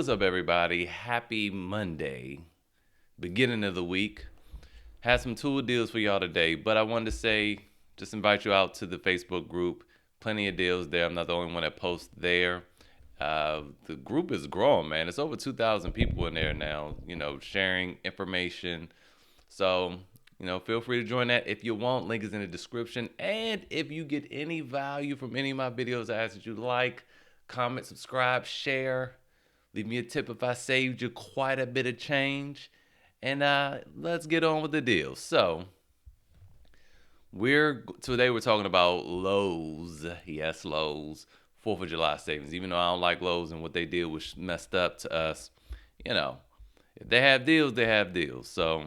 What's up, everybody? Happy Monday, beginning of the week. Had some tool deals for y'all today, but I wanted to say, just invite you out to the Facebook group. Plenty of deals there. I'm not the only one that posts there. The group is growing, man. It's over 2,000 people in there now, sharing information. So, feel free to join that if you want. Link is in the description. And if you get any value from any of my videos, I ask that you like, comment, subscribe, share. Leave me a tip if I saved you quite a bit of change. And let's get on with the deal. So, today we're talking about Lowe's. Yes, Lowe's 4th of July savings. Even though I don't like Lowe's and what they did was messed up to us, if they have deals, they have deals. So,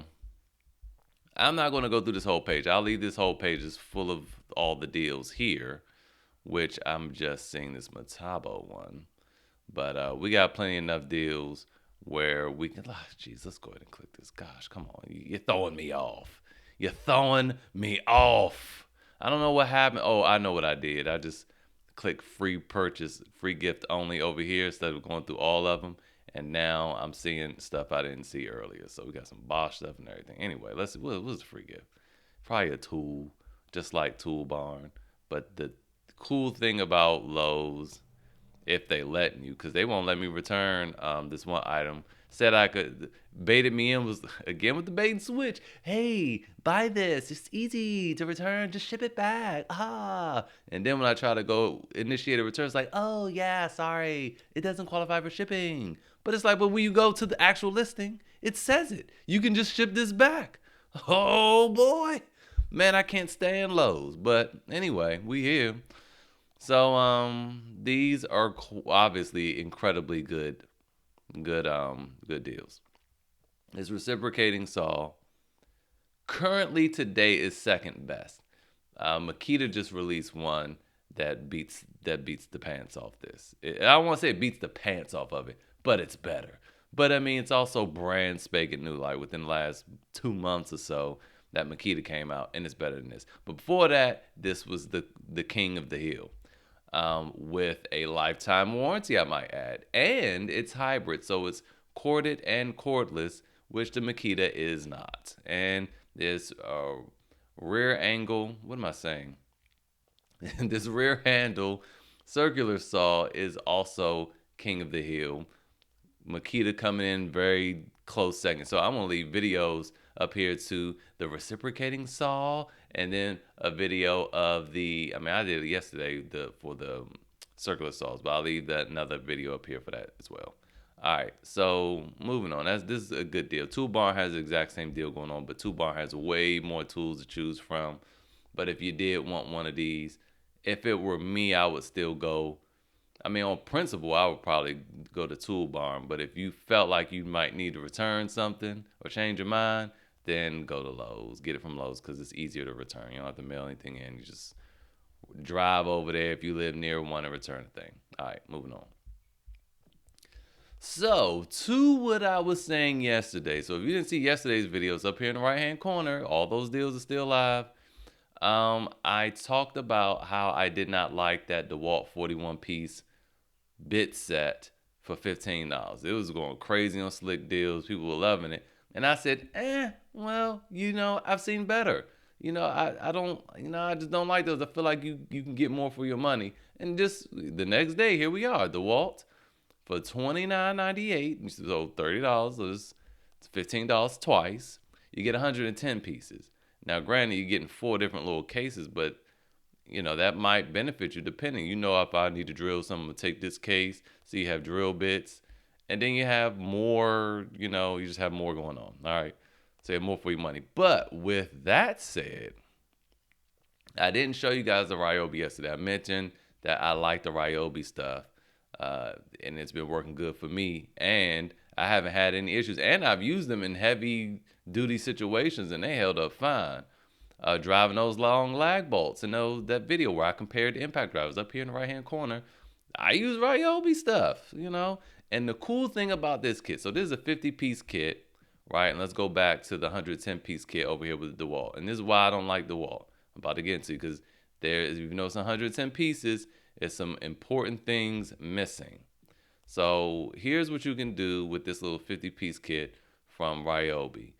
I'm not going to go through this whole page. I'll leave this whole page is full of all the deals here, which I'm just seeing this Metabo one. But we got plenty enough deals where we can. Geez, let's go ahead and click this. Gosh, come on. You're throwing me off. You're throwing me off. I don't know what happened. Oh, I know what I did. I just clicked free purchase, free gift only over here instead of going through all of them. And now I'm seeing stuff I didn't see earlier. So we got some Bosch stuff and everything. Anyway, let's see. What was the free gift? Probably a tool, just like Tool Barn. But the cool thing about Lowe's, if they letting you, because they won't let me return this one item. Said I could, baited me in, was again with the bait and switch. Hey, buy this. It's easy to return. Just ship it back. And then when I try to go initiate a return, it's like, oh yeah, sorry, it doesn't qualify for shipping. But it's like, but when you go to the actual listing, it says it. You can just ship this back. Oh boy, man, I can't stand Lowe's. But anyway, we here. So these are obviously incredibly good deals. This reciprocating saw currently today is second best. Makita just released one that beats the pants off this. I don't want to say it beats the pants off of it, but it's better. But I mean, it's also brand spanking new. Like within the last 2 months or so, that Makita came out, and it's better than this. But before that, this was the king of the hill. With a lifetime warranty, I might add. And it's hybrid, so it's corded and cordless, which the Makita is not. And this rear angle, what am I saying? This rear handle circular saw is also king of the hill. Makita coming in very close second. So I'm going to leave videos up here to the reciprocating saw, and then a video of I did it yesterday for the circular saws, but I'll leave that another video up here for that as well. All right, so moving on. This is a good deal. Tool Barn has the exact same deal going on, but Tool Barn has way more tools to choose from. But if you did want one of these, if it were me, I would still go. I mean, on principle, I would probably go to Tool Barn. But if you felt like you might need to return something or change your mind, then go to Lowe's. Get it from Lowe's because it's easier to return. You don't have to mail anything in. You just drive over there if you live near one and return the thing. All right, moving on. So, to what I was saying yesterday. So, if you didn't see yesterday's videos, up here in the right-hand corner, all those deals are still live. I talked about how I did not like that DeWALT 41-piece bit set for $15. It was going crazy on slick deals. People were loving it. And I said, well, I've seen better. I just don't like those. I feel like you can get more for your money. And just the next day, here we are, DeWALT for $29.98, so $30. So it's $15 twice. You get 110 pieces. Now, granted, you're getting 4 different little cases, but that might benefit you depending. If I need to drill something, I'm going to take this case. So you have drill bits. And then you have more, you just have more going on. All right. So you have more for your money. But with that said, I didn't show you guys the Ryobi yesterday. I mentioned that I like the Ryobi stuff. And it's been working good for me. And I haven't had any issues. And I've used them in heavy duty situations and they held up fine. Driving those long lag bolts and that video where I compared the impact drivers up here in the right hand corner. I use Ryobi stuff, And the cool thing about this kit, so this is a 50-piece kit, right? And let's go back to the 110-piece kit over here with the DeWALT. And this is why I don't like DeWALT. I'm about to get into because there is, 110 pieces, there's some important things missing. So here's what you can do with this little 50-piece kit from Ryobi.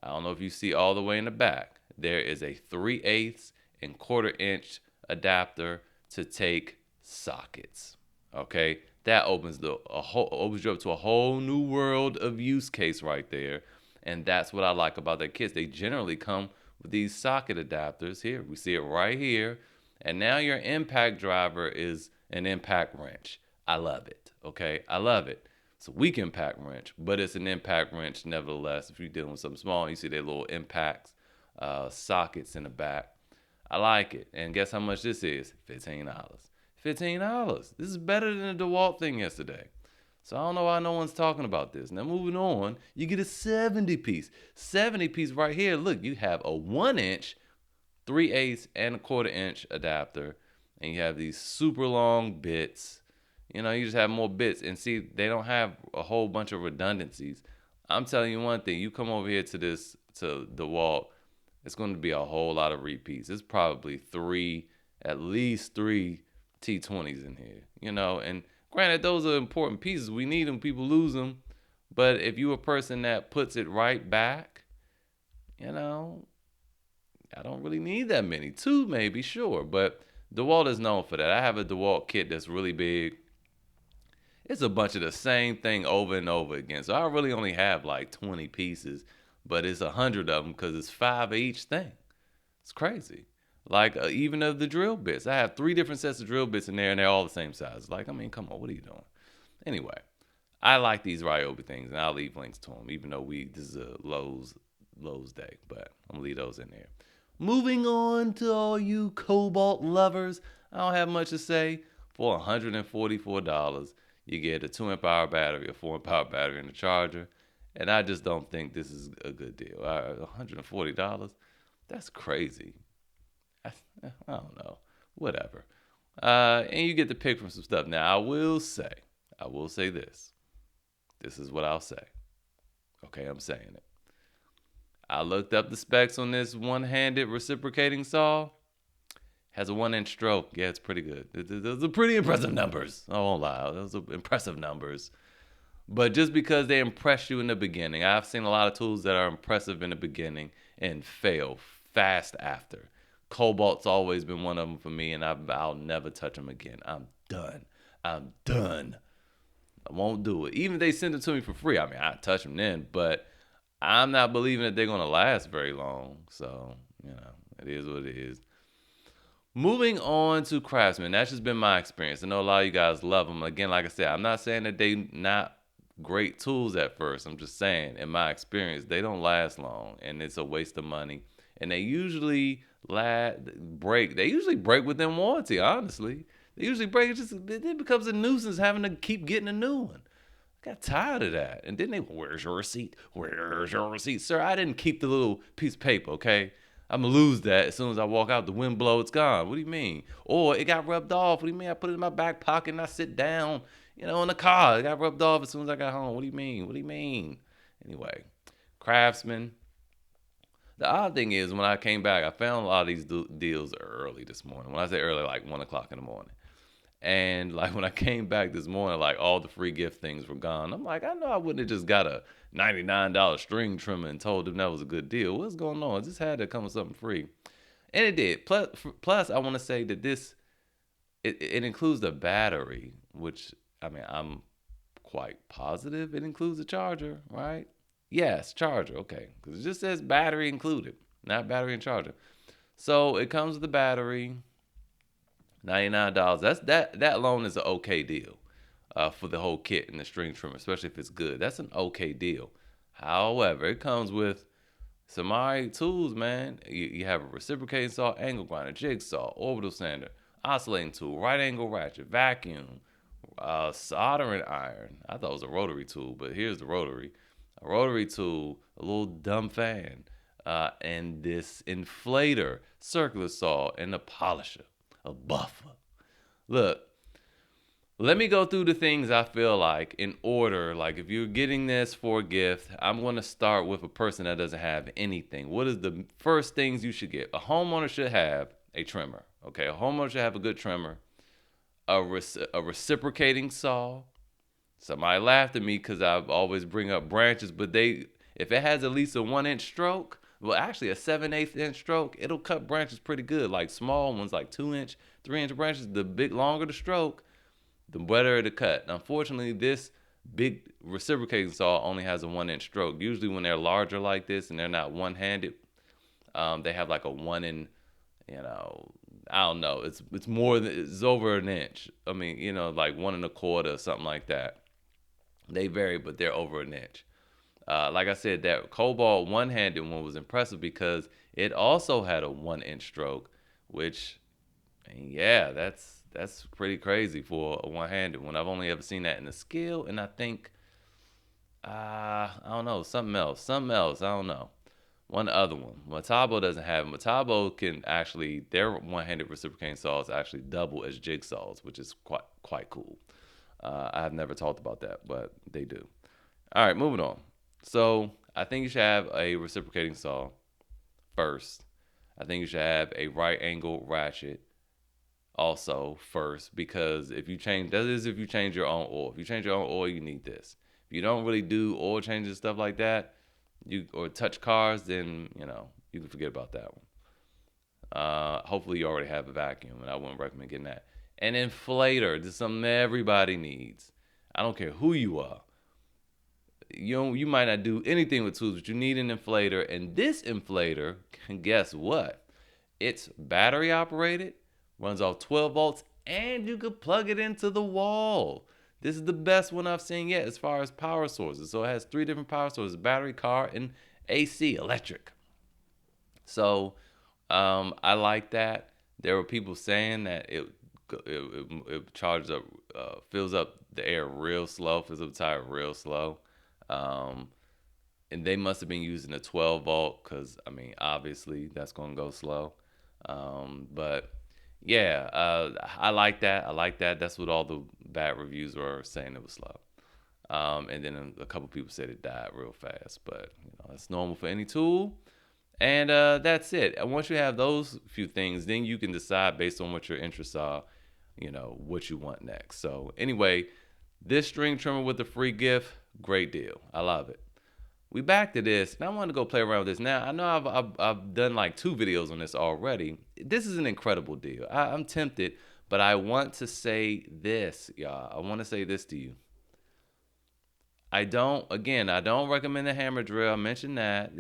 I don't know if you see all the way in the back. There is a 3/8 and 1/4 inch adapter to take sockets. Okay, that opens you up to a whole new world of use case right there, and that's what I like about their kits. They generally come with these socket adapters. Here we see it right here, and now your impact driver is an impact wrench. I love it. Okay, I love it. It's a weak impact wrench, but it's an impact wrench nevertheless. If you're dealing with something small, you see their little impacts, sockets in the back. I like it. And guess how much this is? $15. $15. This is better than the DeWALT thing yesterday. So I don't know why no one's talking about this. Now moving on, you get a 70-piece. 70-piece right here. Look, you have a 1-inch, 3/8 and a 1/4 inch adapter, and you have these super long bits. You know, you just have more bits, and see, they don't have a whole bunch of redundancies. I'm telling you one thing, you come over here to DeWALT, it's going to be a whole lot of repeats. It's probably at least three T20s in here, you know, and granted, those are important pieces. We need them, people lose them. But if you're a person that puts it right back, you know, I don't really need that many. 2 maybe, sure, but DeWALT is known for that. I have a DeWALT kit that's really big. It's a bunch of the same thing over and over again. So I really only have like 20 pieces, but it's 100 of them because it's 5 of each thing. It's crazy. Like even of the drill bits. I have 3 different sets of drill bits in there, and they're all the same size. Like, I mean, come on, what are you doing? Anyway, I like these Ryobi things, and I'll leave links to them, even though this is a Lowe's day, but I'm gonna leave those in there. Moving on to all you Kobalt lovers, I don't have much to say. For $144, you get a 2 amp hour battery, a 4 amp hour battery, and a charger. And I just don't think this is a good deal. $140, that's crazy. I don't know. Whatever. And you get to pick from some stuff. Now, I will say this. This is what I'll say. Okay, I'm saying it. I looked up the specs on this one-handed reciprocating saw. Has a 1-inch stroke. Yeah, it's pretty good. Those are pretty impressive numbers. I won't lie. Those are impressive numbers. But just because they impress you in the beginning, I've seen a lot of tools that are impressive in the beginning and fail fast after. Kobalt's always been one of them for me, and I'll never touch them again. I'm done. I won't do it. Even if they send it to me for free, I mean, I'd touch them then, but I'm not believing that they're going to last very long. So, you know, it is what it is. Moving on to Craftsman. That's just been my experience. I know a lot of you guys love them. Again, like I said, I'm not saying that they not great tools at first. I'm just saying, in my experience, they don't last long, and it's a waste of money. And they usually break. They usually break within warranty, honestly. They usually break. It becomes a nuisance having to keep getting a new one. I got tired of that. And then where's your receipt? Where's your receipt? Sir, I didn't keep the little piece of paper, okay? I'm going to lose that as soon as I walk out. The wind blow, it's gone. What do you mean? Or it got rubbed off. What do you mean? I put it in my back pocket and I sit down, in the car. It got rubbed off as soon as I got home. What do you mean? Anyway, Craftsman. The odd thing is, when I came back, I found a lot of these deals early this morning. When I say early, like 1 o'clock in the morning. And like when I came back this morning, like all the free gift things were gone. I'm like, I know I wouldn't have just got a $99 string trimmer and told them that was a good deal. What's going on? It just had to come with something free. And it did. Plus I want to say that it includes the battery, which, I mean, I'm quite positive it includes a charger, right? Yes, charger. Okay. Because it just says battery included, not battery and charger. So it comes with the battery. $99. That alone is an okay deal for the whole kit and the string trimmer, especially if it's good. That's an okay deal. However, it comes with some alright tools, man. You have a reciprocating saw, angle grinder, jigsaw, orbital sander, oscillating tool, right angle ratchet, vacuum, soldering iron. I thought it was a rotary tool, but here's the rotary. A rotary tool, a little dumb fan, and this inflator, circular saw, and a polisher. A buffer. Look, let me go through the things I feel like in order. Like, if you're getting this for a gift, I'm going to start with a person that doesn't have anything. What is the first things you should get? A homeowner should have a trimmer. Okay, a homeowner should have a good trimmer, a reciprocating saw, Somebody laughed at me because I always bring up branches, but if it has at least a 1 inch stroke, well, actually a 7/8 inch stroke, it'll cut branches pretty good. Like small ones, like 2 inch, 3 inch branches, the longer the stroke, the better it'll cut. Unfortunately, this big reciprocating saw only has a 1 inch stroke. Usually when they're larger like this and they're not one-handed, they have like a 1 in, I don't know. It's over an inch. I mean, like 1 1/4 or something like that. They vary, but they're over an inch. Like I said, that Kobalt one-handed one was impressive because it also had a 1 inch stroke, which, yeah, that's pretty crazy for a one-handed one. I've only ever seen that in the scale, and I think, I don't know, something else. I don't know. One other one. Metabo doesn't have it. Metabo can actually, their one-handed reciprocating saws actually double as jigsaws, which is quite cool. I have never talked about that, but they do. All right, moving on. So I think you should have a reciprocating saw first. I think you should have a right angle ratchet also first, because if you change your own oil. If you change your own oil, you need this. If you don't really do oil changes, stuff like that, or touch cars, then you can forget about that one. Hopefully you already have a vacuum, and I wouldn't recommend getting that. An inflator. This is something everybody needs. I don't care who you are. You might not do anything with tools, but you need an inflator. And this inflator, guess what? It's battery operated, runs off 12 volts, and you could plug it into the wall. This is the best one I've seen yet as far as power sources. So it has 3 different power sources: battery, car, and AC, electric. So I like that. There were people saying that it charges up, fills up the air real slow, fills up the tire real slow. And they must have been using a 12 volt because, I mean, obviously that's going to go slow. But yeah, I like that. That's what all the bad reviews were saying, it was slow. And then a couple people said it died real fast, but that's normal for any tool. And that's it. And once you have those few things, then you can decide based on what your interests are, what you want next. So anyway, this string trimmer with the free gift, great deal. I love it. We back to this, and I want to go play around with this. Now, I know I've done like 2 videos on this already. This is an incredible deal. I'm tempted, but I want to say this, y'all. I want to say this to you. I don't recommend the hammer drill. I mentioned that.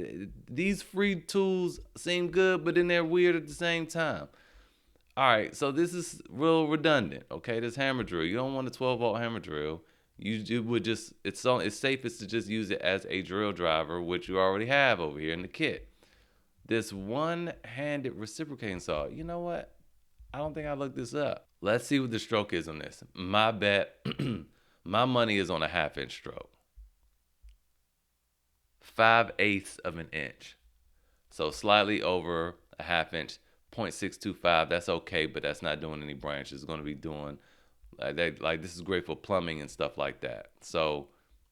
These free tools seem good, but then they're weird at the same time. All right, so this is real redundant, okay? This hammer drill. You don't want a 12-volt hammer drill. You would just, it's safest to just use it as a drill driver, which you already have over here in the kit. This one-handed reciprocating saw, you know what? I don't think I looked this up. Let's see what the stroke is on this. My bet, my money is on a 1/2 inch stroke. 5/8 of an inch. So slightly over a 1/2 inch, 0.625. That's okay, but that's not doing any branches. It's going to be doing, this is great for plumbing and stuff like that. So,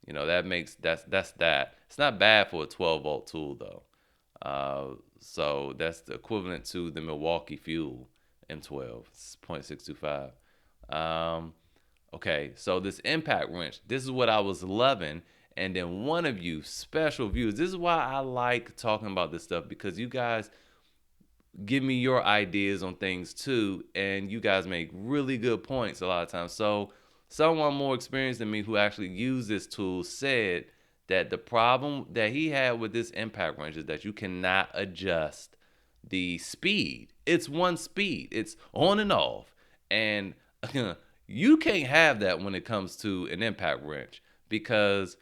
that's that. It's not bad for a 12-volt tool though. So that's the equivalent to the Milwaukee Fuel M12. It's 0.625. Okay, so this impact wrench, this is what I was loving. And then one of you special views. This is why I like talking about this stuff, because you guys give me your ideas on things too, and you guys make really good points a lot of times. So someone more experienced than me who actually used this tool said that the problem that he had with this impact wrench is that you cannot adjust the speed. It's one speed. It's on and off. And you can't have that when it comes to an impact wrench, because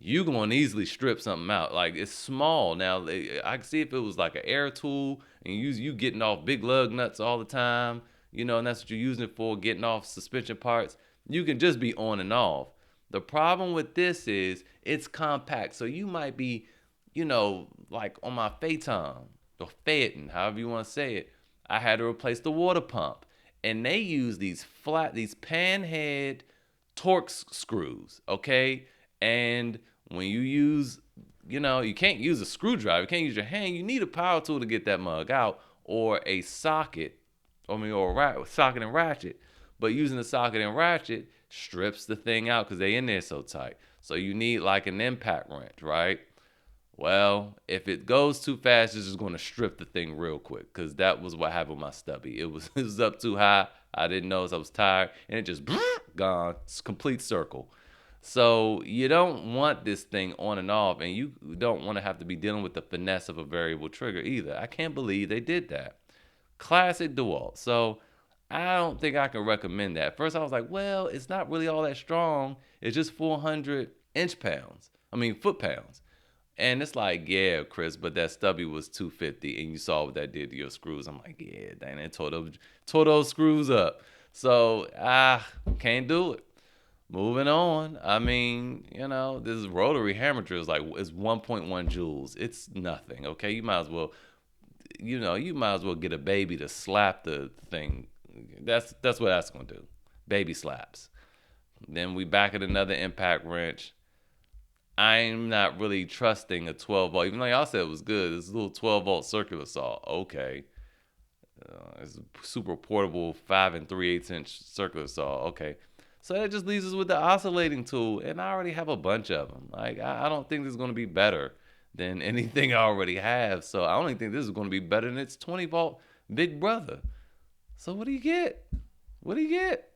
you going to easily strip something out. Like, it's small. Now, I can see if it was like an air tool and you getting off big lug nuts all the time, and that's what you're using it for, getting off suspension parts, you can just be on and off. The problem with this is it's compact. So you might be, like on my Phaeton or Phaeton, however you want to say it, I had to replace the water pump. And they use these pan head Torx screws, okay? And when you use, you can't use a screwdriver, you can't use your hand, you need a power tool to get that mug out, or a socket, or a socket and ratchet. But using the socket and ratchet, strips the thing out because they in there so tight. So you need like an impact wrench, right? Well, if it goes too fast, it's just going to strip the thing real quick, because that was what happened with my stubby. It was up too high. I didn't notice. I was tired, and it just gone. It's a complete circle. So you don't want this thing on and off, and you don't want to have to be dealing with the finesse of a variable trigger either. I can't believe they did that. Classic DeWALT. So I don't think I can recommend that. First, I was like, well, it's not really all that strong. It's just 400 foot pounds. And it's like, yeah, Chris, but that stubby was 250, and you saw what that did to your screws. I'm like, yeah, dang, it tore those screws up. So, can't do it. Moving on. I mean, this rotary hammer drill is 1.1 joules. It's nothing, okay? You might as well, get a baby to slap the thing. That's what that's gonna do. Baby slaps. Then we back at another impact wrench. I'm not really trusting a 12 volt, even though y'all said it was good. This little 12 volt circular saw, okay. It's a super portable 5 3/8 inch circular saw, okay. So that just leaves us with the oscillating tool, and I already have a bunch of them. Like, I don't think this is going to be better than anything I already have. So I only think this is going to be better than its 20 volt big brother. So what do you get? What do you get?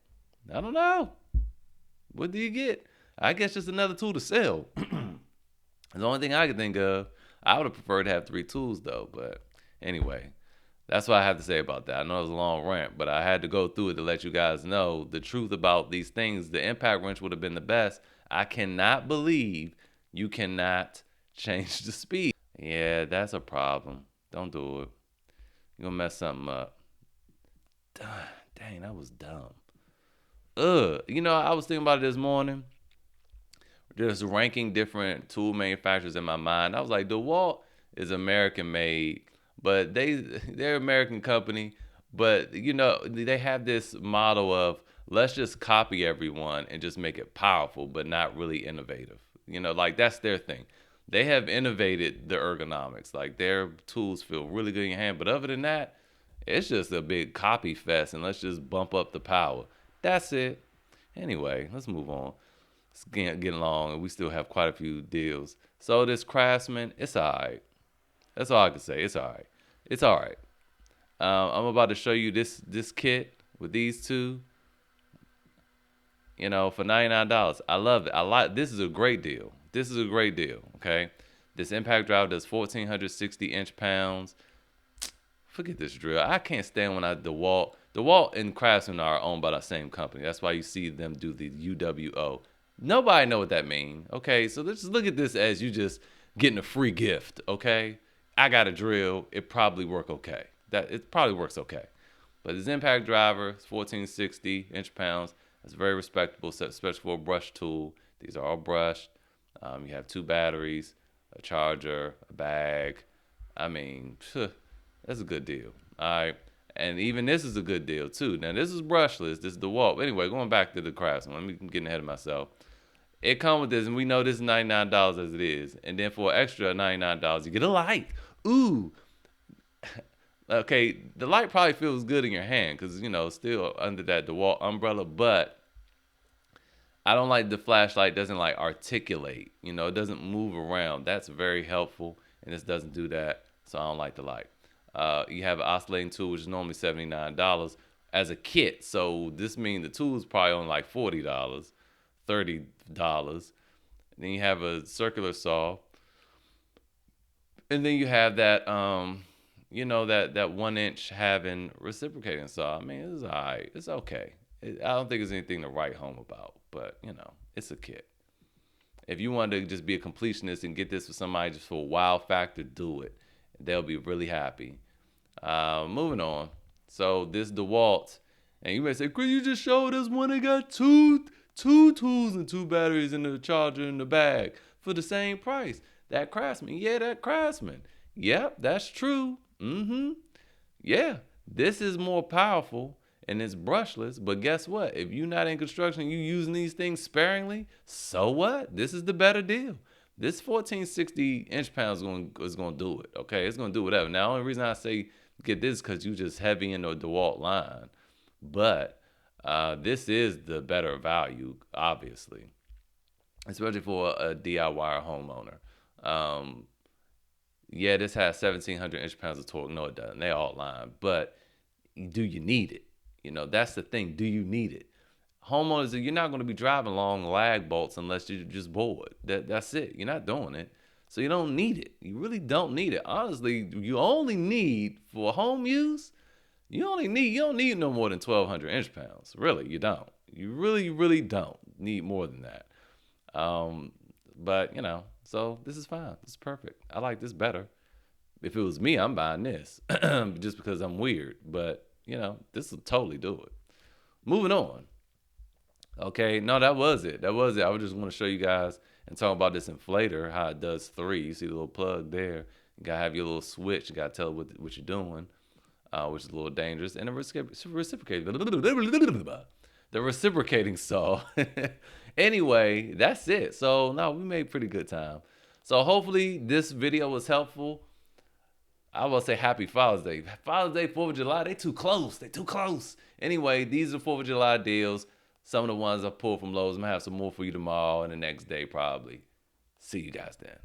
I don't know. What do you get? I guess just another tool to sell. The only thing I can think of. I would have preferred to have 3 tools though, but anyway, that's what I have to say about that. I know it was a long rant, but I had to go through it to let you guys know the truth about these things. The impact wrench would have been the best. I cannot believe you cannot change the speed. Yeah, that's a problem. Don't do it. You're gonna mess something up. Dang, that was dumb. I was thinking about it this morning. Just ranking different tool manufacturers in my mind. I was like, DeWALT is American made, but they're an American company, but they have this model of let's just copy everyone and just make it powerful, but not really innovative. Like that's their thing. They have innovated the ergonomics. Like their tools feel really good in your hand, but other than that, it's just a big copy fest, and let's just bump up the power. That's it. Anyway, let's move on. It's getting long, and we still have quite a few deals. So this Craftsman, it's all right. That's all I can say. It's all right. It's all right. I'm about to show you this kit with these two. For $99. I love it. This is a great deal. This is a great deal. Okay, this impact drive does 1,460 inch-pounds. Forget this drill. I can't stand when DeWALT and Craftsman are owned by the same company. That's why you see them do the UWO. Nobody know what that means. Okay, so let's just look at this as you just getting a free gift. Okay, I got a drill. It probably work okay. It probably works okay. But this impact driver is 1,460 inch-pounds. It's very respectable, especially for a brush tool. These are all brushed. You have 2 batteries, a charger, a bag. I mean, that's a good deal. All right. And even this is a good deal too. Now this is brushless. This is DeWALT. Anyway, going back to the Craftsman. Let me get ahead of myself. It comes with this, and we know this is $99 as it is. And then for an extra $99, you get a light. Ooh. Okay, the light probably feels good in your hand because, still under that DeWALT umbrella. But I don't like the flashlight doesn't like articulate. It doesn't move around. That's very helpful, and this doesn't do that. So I don't like the light. You have an oscillating tool, which is normally $79 as a kit. So this means the tool is probably on like $40, $30. Then you have a circular saw. And then you have that, that 1 inch having reciprocating saw. I mean, it's all right. It's okay. I don't think there's anything to write home about, but, it's a kit. If you want to just be a completionist and get this for somebody just for a wow factor, do it. They'll be really happy. Moving on. So this DeWALT, and you may say, Chris, you just showed us one that got two tools and 2 batteries and the charger in the bag for the same price. That Craftsman. Yeah, that Craftsman. Yep, that's true. Yeah, this is more powerful and it's brushless. But guess what? If you're not in construction, you using these things sparingly, so what? This is the better deal. This 1,460 inch-pounds is going to do it, okay? It's going to do whatever. Now, the only reason I say get this is because you just heavy in the DeWALT line. But This is the better value, obviously, especially for a DIY homeowner. Um, yeah, this has 1,700 inch-pounds of torque. No, it doesn't. They all lying. But do you need it? That's the thing. Do you need it? Homeowners, you're not going to be driving long lag bolts unless you're just bored. That's it. You're not doing it. So you don't need it. You really don't need it. Honestly, you only need for home use, you don't need no more than 1,200 inch-pounds. Really, you don't. You really don't need more than that. But so this is fine. This is perfect. I like this better. If it was me, I'm buying this just because I'm weird. But this will totally do it. Moving on. Okay, no, that was it. That was it. I was just want to show you guys and talk about this inflator, how it does 3. You see the little plug there. You gotta have your little switch. You gotta tell what you're doing, which is a little dangerous. And the reciprocating saw. Anyway, that's it. So no, we made pretty good time. So hopefully this video was helpful. I will say happy Father's Day. Father's Day, 4th of July, they too close. They too close. Anyway, these are 4th of July deals. Some of the ones I pulled from Lowe's. I'm going to have some more for you tomorrow and the next day probably. See you guys then.